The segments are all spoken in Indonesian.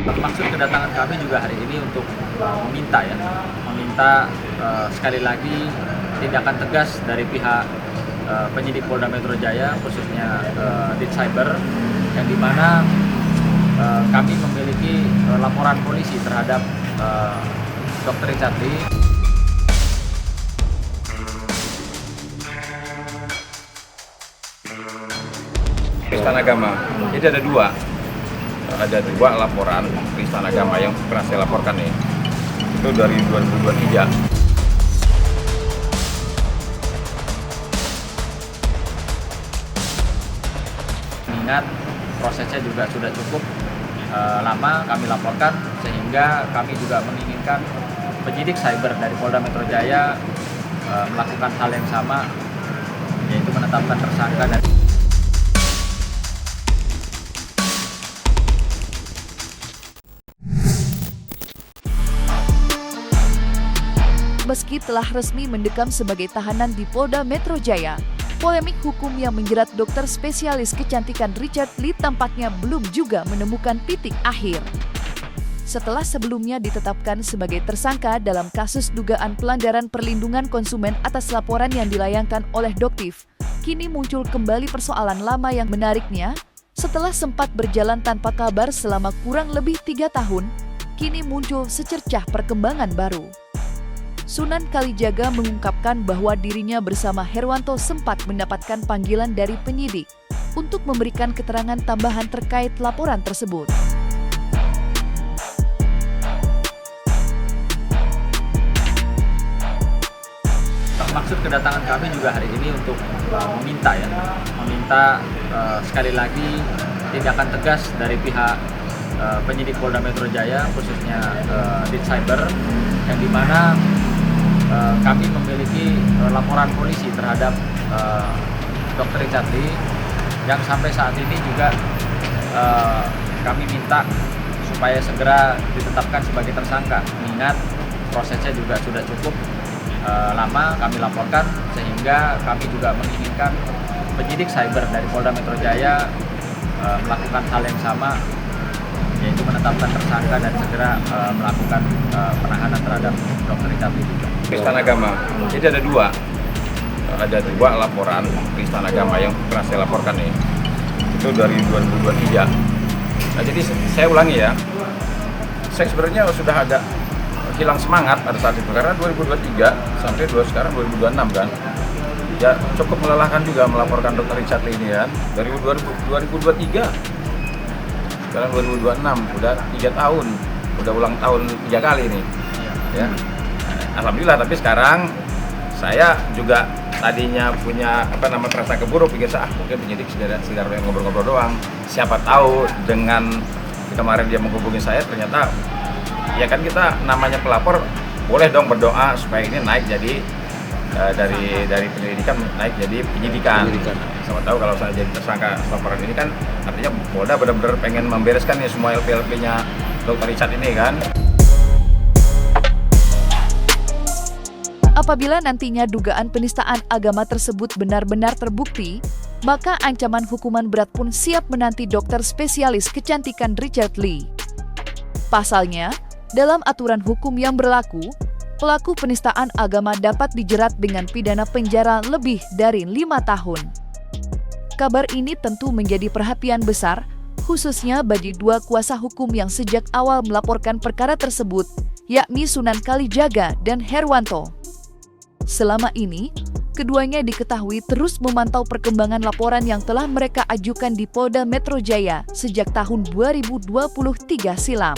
Maksud kedatangan kami juga hari ini untuk meminta sekali lagi tindakan tegas dari pihak penyidik Polda Metro Jaya, khususnya Dit Cyber, yang dimana kami memiliki laporan polisi terhadap Dr. Richard Lee. Penistaan agama. Jadi ada dua laporan penistaan agama yang pernah saya laporkan nih. Itu dari 2023. Mengingat prosesnya juga sudah cukup lama kami laporkan, sehingga kami juga menginginkan penyidik cyber dari Polda Metro Jaya melakukan hal yang sama, yaitu menetapkan tersangka dan Meski telah resmi mendekam sebagai tahanan di Polda Metro Jaya, polemik hukum yang menjerat dokter spesialis kecantikan Richard Lee tampaknya belum juga menemukan titik akhir. Setelah sebelumnya ditetapkan sebagai tersangka dalam kasus dugaan pelanggaran perlindungan konsumen atas laporan yang dilayangkan oleh Doktiv, kini muncul kembali persoalan lama yang menariknya. Setelah sempat berjalan tanpa kabar selama kurang lebih 3 tahun, kini muncul secercah perkembangan baru. Sunan Kalijaga mengungkapkan bahwa dirinya bersama Herwanto sempat mendapatkan panggilan dari penyidik untuk memberikan keterangan tambahan terkait laporan tersebut. maksud kedatangan kami juga hari ini untuk meminta sekali lagi tindakan tegas dari pihak penyidik Polda Metro Jaya, khususnya Dit Cyber, yang dimana kami memiliki laporan polisi terhadap Dr. Richard Lee, yang sampai saat ini juga kami minta supaya segera ditetapkan sebagai tersangka, mengingat prosesnya juga sudah cukup lama kami laporkan, sehingga kami juga menginginkan penyidik cyber dari Polda Metro Jaya melakukan hal yang sama, yaitu menetapkan tersangka dan segera melakukan penahanan terhadap Dr. Richard Lee juga. Penistaan agama. Jadi ada dua laporan penistaan agama yang pernah saya laporkan nih. Itu dari 2023. Nah, jadi saya ulangi ya. Saya sebenarnya sudah agak hilang semangat pada saat itu karena 2023 sampai sekarang 2026 kan. Ya cukup melelahkan juga melaporkan Dr. Richard Lee ini kan. Dari 2023 sekarang 2026, udah 3 tahun, udah ulang tahun 3 kali nih. Ya. Alhamdulillah, tapi sekarang saya juga tadinya punya prasangka buruk, pikir mungkin penyidik sekedar ngobrol-ngobrol doang. Siapa tahu dengan kemarin dia menghubungi saya, ternyata ya kan kita namanya pelapor boleh dong berdoa supaya ini naik jadi dari penyelidikan naik jadi penyidikan. Siapa tahu kalau saya jadi tersangka laporan ini kan artinya Polda benar-benar pengen membereskan ya semua LP-nya Dr. Richard ini kan. Apabila nantinya dugaan penistaan agama tersebut benar-benar terbukti, maka ancaman hukuman berat pun siap menanti dokter spesialis kecantikan Richard Lee. Pasalnya, dalam aturan hukum yang berlaku, pelaku penistaan agama dapat dijerat dengan pidana penjara lebih dari 5 tahun. Kabar ini tentu menjadi perhatian besar, khususnya bagi dua kuasa hukum yang sejak awal melaporkan perkara tersebut, yakni Sunan Kalijaga dan Herwanto. Selama ini, keduanya diketahui terus memantau perkembangan laporan yang telah mereka ajukan di Polda Metro Jaya sejak tahun 2023 silam.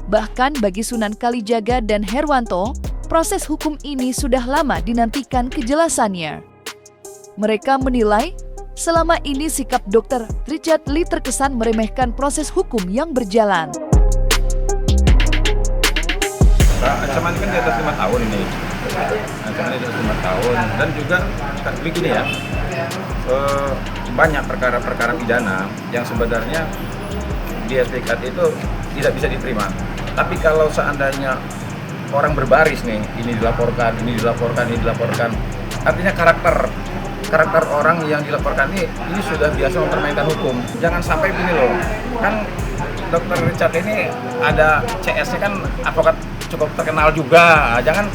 Bahkan bagi Sunan Kalijaga dan Herwanto, proses hukum ini sudah lama dinantikan kejelasannya. Mereka menilai, selama ini sikap Dr. Richard Lee terkesan meremehkan proses hukum yang berjalan. Ancaman kan di atas 5 tahun ini. Ancaman di atas 5 tahun dan juga begini ya, banyak perkara-perkara pidana yang sebenarnya di SPK itu tidak bisa diterima. Tapi kalau seandainya orang berbaris nih, ini dilaporkan, artinya karakter karakter orang yang dilaporkan ini sudah biasa mempermainkan hukum. Jangan sampai begini loh, kan Dr. Richard ini ada CS-nya kan advokat cukup terkenal juga. Jangan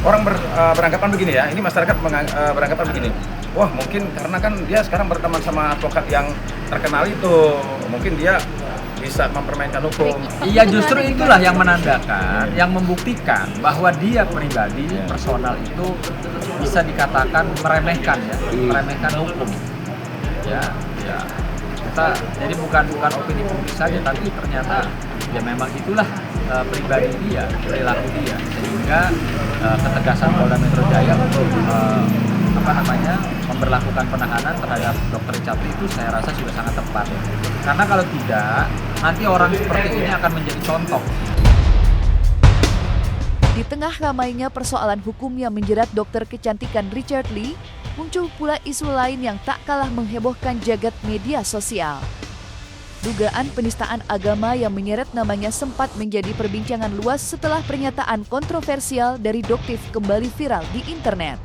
orang beranggapan begini ya, ini masyarakat beranggapan begini. Wah mungkin karena kan dia sekarang berteman sama advokat yang terkenal itu, mungkin dia bisa mempermainkan hukum. Iya, justru itulah yang menandakan, yang membuktikan bahwa dia pribadi, personal itu bisa dikatakan meremehkan ya, meremehkan hukum. Ya. Jadi bukan opini publik saja, tapi ternyata ya memang itulah pribadi dia, perilaku dia, sehingga ketegasan Polda Metro Jaya untuk memberlakukan penahanan terhadap Dr. Richard itu saya rasa sudah sangat tepat. Karena kalau tidak, nanti orang seperti ini akan menjadi contoh. Di tengah ramainya persoalan hukum yang menjerat dokter kecantikan Richard Lee, muncul pula isu lain yang tak kalah menghebohkan jagat media sosial. Dugaan penistaan agama yang menyeret namanya sempat menjadi perbincangan luas setelah pernyataan kontroversial dari Doktif kembali viral di internet.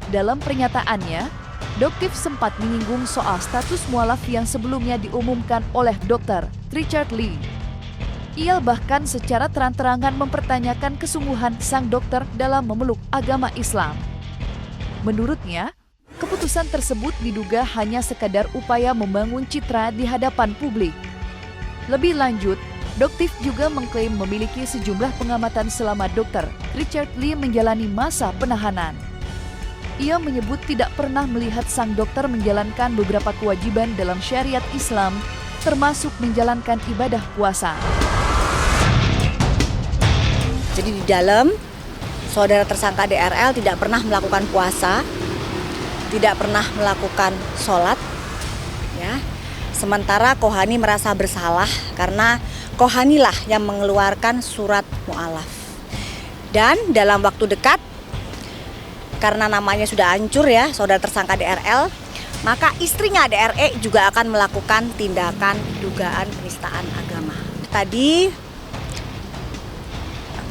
Dalam pernyataannya, Doktif sempat menyinggung soal status mualaf yang sebelumnya diumumkan oleh Dr. Richard Lee. Ia bahkan secara terang-terangan mempertanyakan kesungguhan sang dokter dalam memeluk agama Islam. Menurutnya, keputusan tersebut diduga hanya sekadar upaya membangun citra di hadapan publik. Lebih lanjut, Doktif juga mengklaim memiliki sejumlah pengamatan selama Dr. Richard Lee menjalani masa penahanan. Ia menyebut tidak pernah melihat sang dokter menjalankan beberapa kewajiban dalam syariat Islam, termasuk menjalankan ibadah puasa. Jadi di dalam, saudara tersangka DRL tidak pernah melakukan puasa, tidak pernah melakukan sholat, ya. Sementara Kohani merasa bersalah karena Kohanilah yang mengeluarkan surat mu'alaf. Dan dalam waktu dekat, karena namanya sudah hancur ya, saudara tersangka DRL, maka istrinya DRE juga akan melakukan tindakan dugaan penistaan agama. Tadi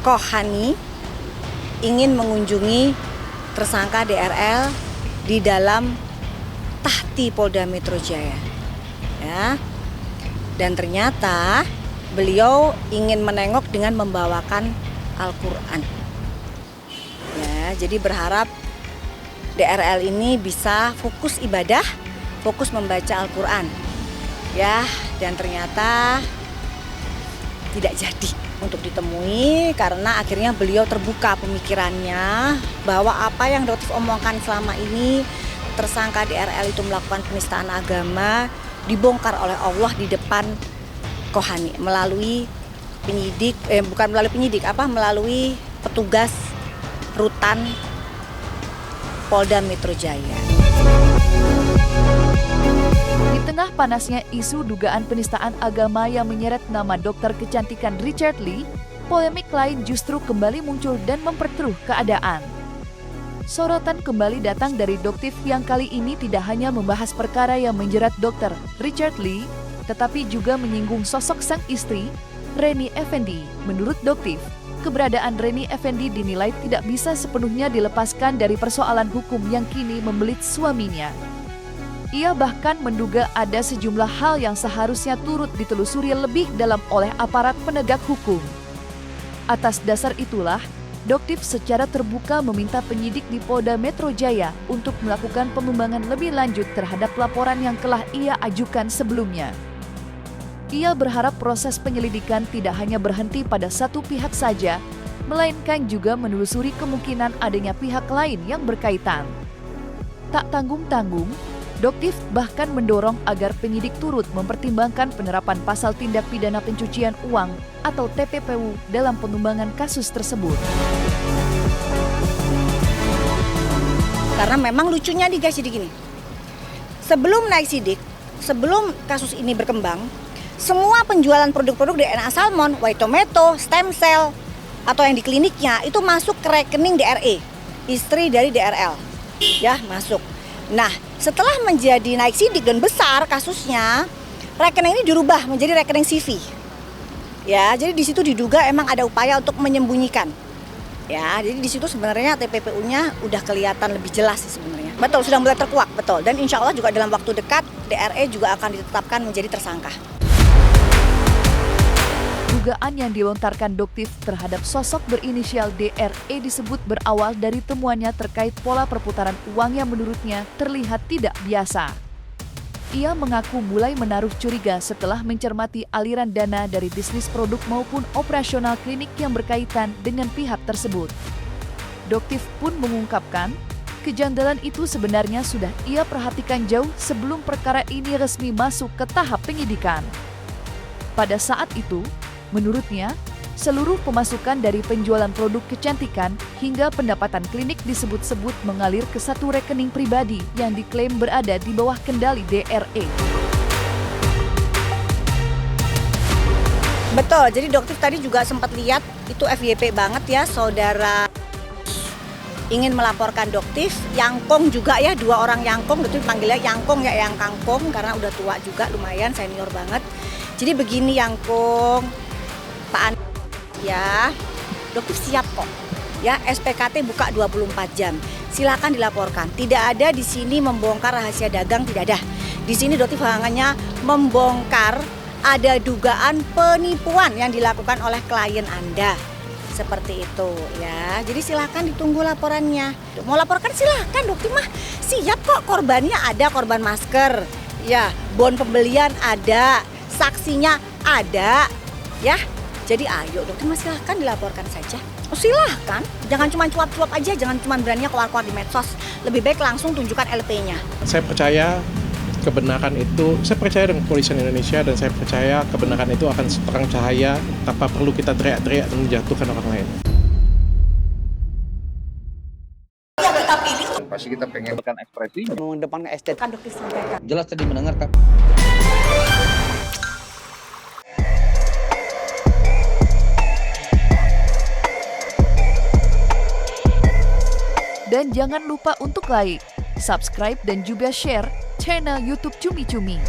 Kohani ingin mengunjungi tersangka DRL di dalam tahti Polda Metro Jaya, ya. Dan ternyata beliau ingin menengok dengan membawakan Al-Quran. Ya, jadi berharap DRL ini bisa fokus ibadah, fokus membaca Al-Quran. Ya, dan ternyata tidak jadi untuk ditemui karena akhirnya beliau terbuka pemikirannya bahwa apa yang Doktif omongkan selama ini, tersangka DRL itu melakukan penistaan agama, dibongkar oleh Allah di depan Kohani melalui melalui petugas rutan Polda Metro Jaya. Di tengah panasnya isu dugaan penistaan agama yang menyeret nama dokter kecantikan Richard Lee, polemik lain justru kembali muncul dan memperkeruh keadaan. Sorotan kembali datang dari Doktif yang kali ini tidak hanya membahas perkara yang menjerat dokter Richard Lee, tetapi juga menyinggung sosok sang istri, Reni Effendi. Menurut Doktif, keberadaan Reni Effendi dinilai tidak bisa sepenuhnya dilepaskan dari persoalan hukum yang kini membelit suaminya. Ia bahkan menduga ada sejumlah hal yang seharusnya turut ditelusuri lebih dalam oleh aparat penegak hukum. Atas dasar itulah, Doktif secara terbuka meminta penyidik di Polda Metro Jaya untuk melakukan pengembangan lebih lanjut terhadap laporan yang telah ia ajukan sebelumnya. Ia berharap proses penyelidikan tidak hanya berhenti pada satu pihak saja, melainkan juga menelusuri kemungkinan adanya pihak lain yang berkaitan. Tak tanggung-tanggung, Doktif bahkan mendorong agar penyidik turut mempertimbangkan penerapan pasal tindak pidana pencucian uang atau TPPU dalam pengembangan kasus tersebut. Karena memang lucunya nih guys, jadi gini. Sebelum naik sidik, sebelum kasus ini berkembang, semua penjualan produk-produk DNA Salmon, White Tomato, stem cell, atau yang di kliniknya itu masuk ke rekening DRE, istri dari DRL. Ya, masuk. Nah, setelah menjadi naik sidik dan besar kasusnya, rekening ini dirubah menjadi rekening CV. Ya, jadi di situ diduga emang ada upaya untuk menyembunyikan. Ya, jadi di situ sebenarnya TPPU-nya udah kelihatan lebih jelas sih sebenarnya. Betul, sudah mulai terkuak, betul. Dan insya Allah juga dalam waktu dekat DRE juga akan ditetapkan menjadi tersangka. Dugaan yang dilontarkan Doktif terhadap sosok berinisial DRE disebut berawal dari temuannya terkait pola perputaran uang yang menurutnya terlihat tidak biasa. Ia mengaku mulai menaruh curiga setelah mencermati aliran dana dari bisnis produk maupun operasional klinik yang berkaitan dengan pihak tersebut. Doktif pun mengungkapkan, kejanggalan itu sebenarnya sudah ia perhatikan jauh sebelum perkara ini resmi masuk ke tahap penyidikan. Pada saat itu, menurutnya, seluruh pemasukan dari penjualan produk kecantikan hingga pendapatan klinik disebut-sebut mengalir ke satu rekening pribadi yang diklaim berada di bawah kendali DRE. Betul, jadi Doktif tadi juga sempat lihat itu FYP banget ya, saudara ingin melaporkan Doktif, Yangkong juga ya, 2 orang Yangkong, Doktif panggilnya Yangkong ya, Yang Kangkong karena udah tua juga lumayan, senior banget. Jadi begini Yangkong, Pak Andi, ya, Doktif siap kok. Ya, SPKT buka 24 jam. Silakan dilaporkan. Tidak ada di sini membongkar rahasia dagang, tidak ada. Di sini Doktif hanya membongkar ada dugaan penipuan yang dilakukan oleh klien Anda. Seperti itu ya. Jadi silakan ditunggu laporannya. Mau laporkan silakan, Doktif mah siap kok. Korbannya ada, korban masker. Ya, bon pembelian ada, saksinya ada. Ya. Jadi ayo Doktif mah silahkan dilaporkan saja. Oh, silahkan, jangan cuma cuap-cuap aja, jangan cuma beraninya keluar-keluar di medsos. Lebih baik langsung tunjukkan LP-nya. Saya percaya kebenaran itu, saya percaya dengan kepolisian Indonesia dan saya percaya kebenaran itu akan seterang cahaya tanpa perlu kita teriak-teriak dan menjatuhkan orang lain. Yang kita pilih Pasti kita pengen ekspresinya. mengedepankan estetika. kan Doktif sampaikan. Jelas tadi mendengarkan. Dan jangan lupa untuk like, subscribe dan juga share channel YouTube Cumi Cumi.